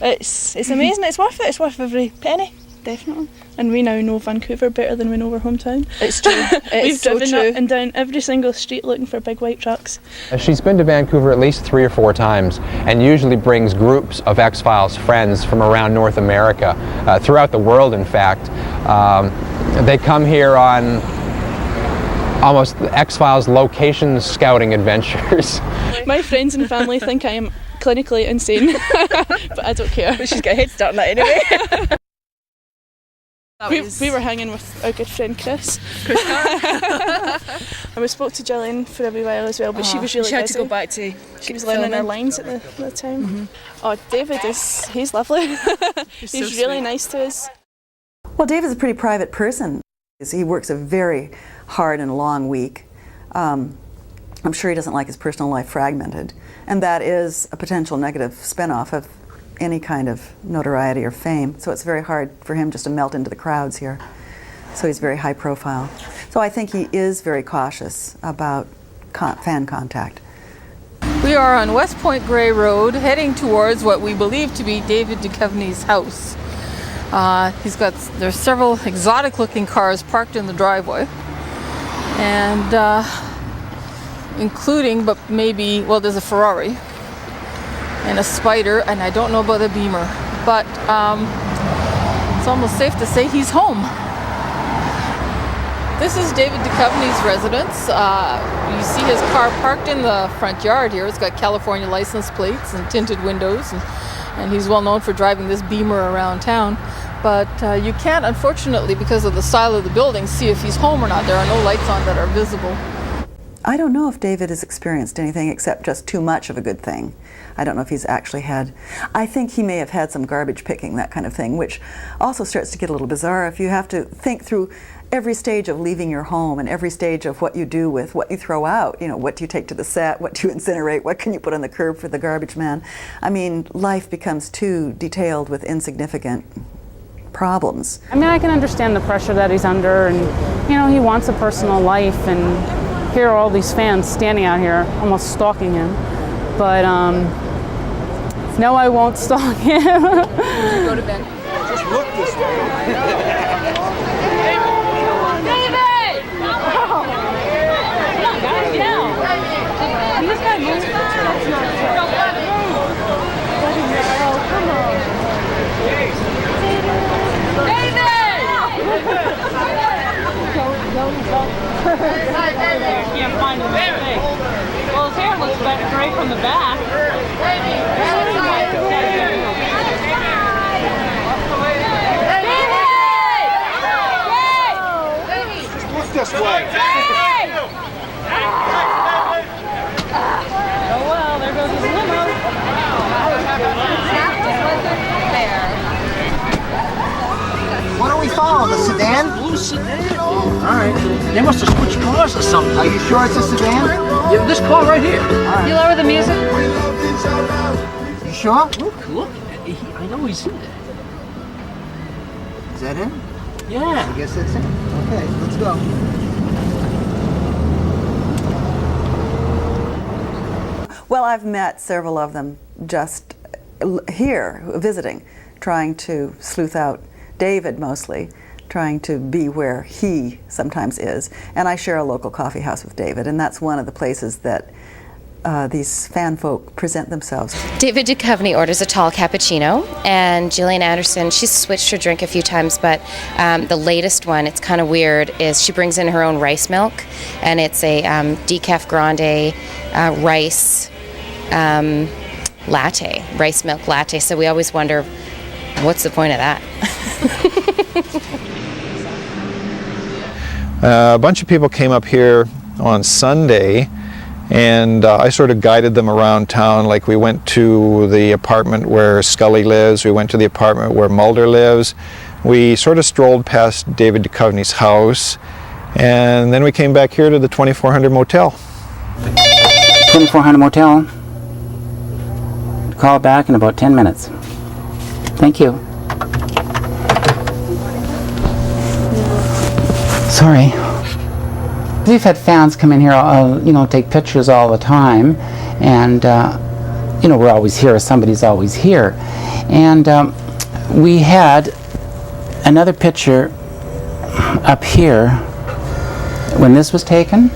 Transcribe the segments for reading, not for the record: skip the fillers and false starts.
It's amazing. It's worth it. It's worth every penny. Definitely. And we now know Vancouver better than we know our hometown. It's true. We've driven up and down every single street looking for big white trucks. She's been to Vancouver at least 3 or 4 times and usually brings groups of X-Files friends from around North America, throughout the world in fact. They come here on almost X-Files location scouting adventures. My friends and family think I am clinically insane, but I don't care. But she's got a head start on that anyway. We were hanging with our good friend Chris. And we spoke to Gillian for a wee while as well, but she was really busy. She had to go back to... She was learning her lines at the time. Mm-hmm. Oh, David he's lovely. He's so really nice to us. Well, David's a pretty private person. He works a very hard and long week. I'm sure he doesn't like his personal life fragmented, and that is a potential negative spin-off of any kind of notoriety or fame. So it's very hard for him just to melt into the crowds here. So he's very high profile. So I think he is very cautious about fan contact. We are on West Point Grey Road heading towards what we believe to be David Duchovny's house. There's several exotic looking cars parked in the driveway, and including, but maybe, well, there's a Ferrari and a Spider, and I don't know about a Beamer, but it's almost safe to say he's home. This is David Duchovny's residence. You see his car parked in the front yard here. It's got California license plates and tinted windows, and he's well known for driving this Beamer around town. But you can't, unfortunately, because of the style of the building, see if he's home or not. There are no lights on that are visible. I don't know if David has experienced anything except just too much of a good thing. I don't know if he's actually had, I think he may have had some garbage picking, that kind of thing, which also starts to get a little bizarre if you have to think through every stage of leaving your home and every stage of what you do with what you throw out. You know, what do you take to the set, what do you incinerate, what can you put on the curb for the garbage man? I mean, life becomes too detailed with insignificant problems. I mean, I can understand the pressure that he's under, and you know, he wants a personal life, and here are all these fans standing out here almost stalking him. But no, I won't stalk him. Did you go to bed? Just look this way. David! Oh. Guys, get out. You just got moved. That's not fair. Oh, come on. You can't find him. Well, his hair looks great from the back. Just look this way. Oh well, there goes his limo. What are we following? The sedan? Blue sedan. All right. They must have switched cars or something. Are you sure it's a sedan? Yeah, this car right here. You lower the music? You sure? Look. I know he's in there. Is that him? Yeah. I guess that's him. Okay, let's go. Well, I've met several of them just here, visiting, trying to sleuth out David mostly, trying to be where he sometimes is. And I share a local coffee house with David, and that's one of the places that these fan folk present themselves. David Duchovny orders a tall cappuccino, and Gillian Anderson, she's switched her drink a few times, but the latest one, it's kind of weird, is she brings in her own rice milk, and it's a decaf grande rice latte, rice milk latte. So we always wonder, what's the point of that? A bunch of people came up here on Sunday, and I sort of guided them around town. Like, we went to the apartment where Scully lives, we went to the apartment where Mulder lives. We sort of strolled past David Duchovny's house, and then we came back here to the 2400 Motel. 2400 Motel. Call back in about 10 minutes. Thank you. Sorry. We've had fans come in here, you know, take pictures all the time, and you know, we're always here, somebody's always here. And we had another picture up here when this was taken,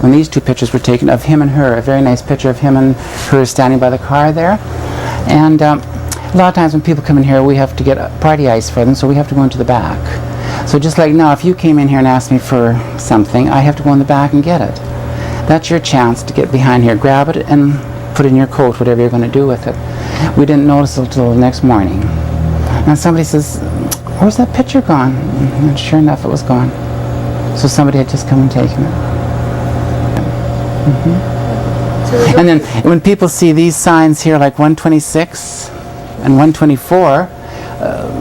when these two pictures were taken of him and her, a very nice picture of him and her standing by the car there. And a lot of times when people come in here, we have to get party ice for them, so we have to go into the back. So just like now, if you came in here and asked me for something, I have to go in the back and get it. That's your chance to get behind here, grab it, and put it in your coat, whatever you're going to do with it. We didn't notice it until the next morning. And somebody says, "Where's that picture gone?" And sure enough, it was gone. So somebody had just come and taken it. And then when people see these signs here, like 126 and 124,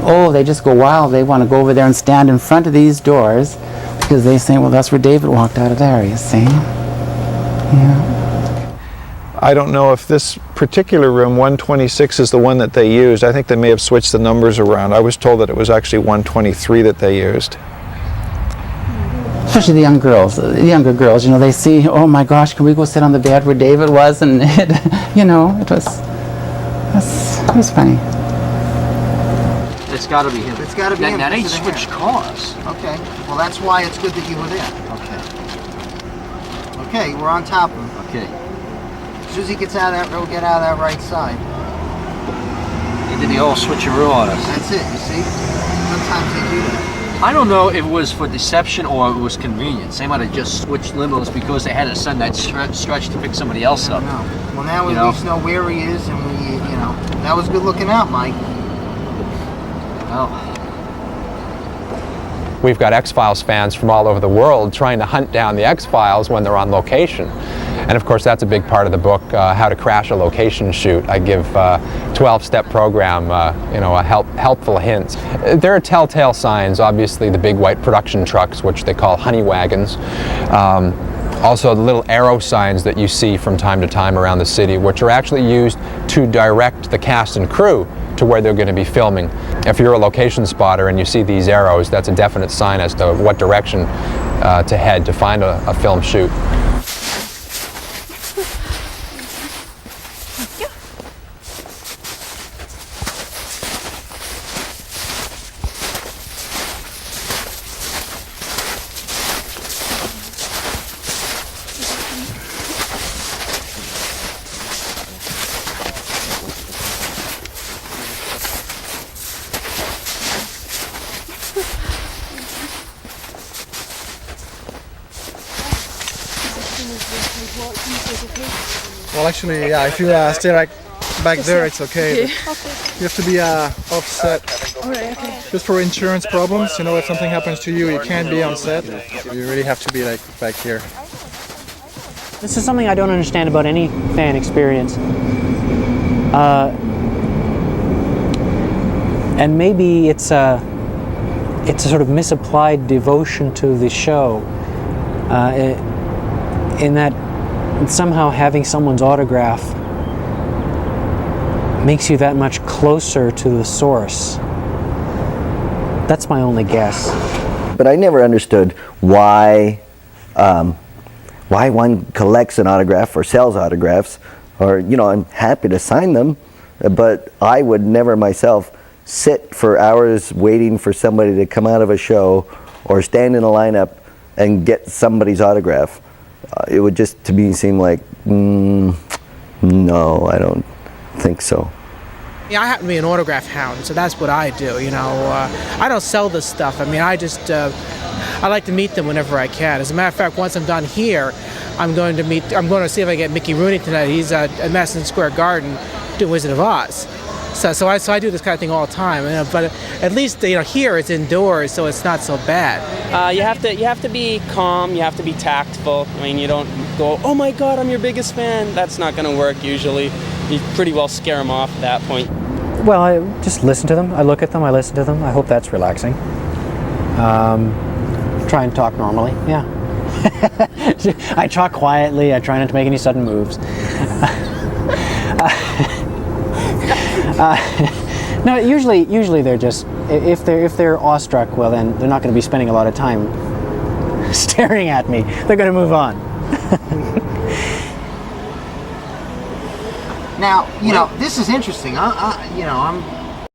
oh, they just go wild. They want to go over there and stand in front of these doors because they say, well, that's where David walked out of there, you see. Yeah. I don't know if this particular room, 126, is the one that they used. I think they may have switched the numbers around. I was told that it was actually 123 that they used. Especially the young girls, younger girls, you know, they see, oh my gosh, can we go sit on the bed where David was? And, you know, it was funny. It's got to be him. It's got to be him. Now they because of the switched hair. cars. Okay. Well, that's why it's good that you were there. Okay, we're on top of him. Okay. As soon as he gets out of that, we'll get out of that right side. And then they all switcheroo on us. That's it, you see? Sometimes they do that. I don't know if it was for deception or it was convenience. They might have just switched limos because they had to send that stretch to pick somebody else up. No. Well, now we at least know where he is, and we, you know, that was good looking out, Mike. Well, We've got X-Files fans from all over the world trying to hunt down the X-Files when they're on location. And of course, that's a big part of the book, How to Crash a Location Shoot. I give 12-step program, you know, helpful hints. There are telltale signs, obviously the big white production trucks, which they call honey wagons. Also the little arrow signs that you see from time to time around the city, which are actually used to direct the cast and crew to where they're going to be filming. If you're a location spotter and you see these arrows, that's a definite sign as to what direction to head to find a film shoot. Well, actually, yeah, if you stay like back there, it's okay. You have to be offset. Just for insurance problems, you know, if something happens to you, you can't be on set. You really have to be like back here. This is something I don't understand about any fan experience. And maybe it's a sort of misapplied devotion to the show, in that somehow having someone's autograph makes you that much closer to the source. That's my only guess. But I never understood why one collects an autograph or sells autographs, or, you know, I'm happy to sign them, but I would never myself sit for hours waiting for somebody to come out of a show or stand in a lineup and get somebody's autograph. It would just, to me, seem like, no, I don't think so. Yeah, I happen to be an autograph hound, so that's what I do, you know. I don't sell this stuff. I mean, I just, I like to meet them whenever I can. As a matter of fact, once I'm done here, I'm going to see if I get Mickey Rooney tonight. He's at Madison Square Garden doing Wizard of Oz. So I do this kind of thing all the time, but at least, you know, here it's indoors, so it's not so bad. You have to be calm. You have to be tactful. I mean, you don't go, "Oh my God, I'm your biggest fan." That's not going to work usually. You pretty well scare them off at that point. Well, I just listen to them. I look at them. I listen to them. I hope that's relaxing. Try and talk normally. Yeah. I talk quietly. I try not to make any sudden moves. No, usually they're just, if they're awestruck, well then they're not going to be spending a lot of time staring at me. They're going to move on. Now, you know, this is interesting. You know, I'm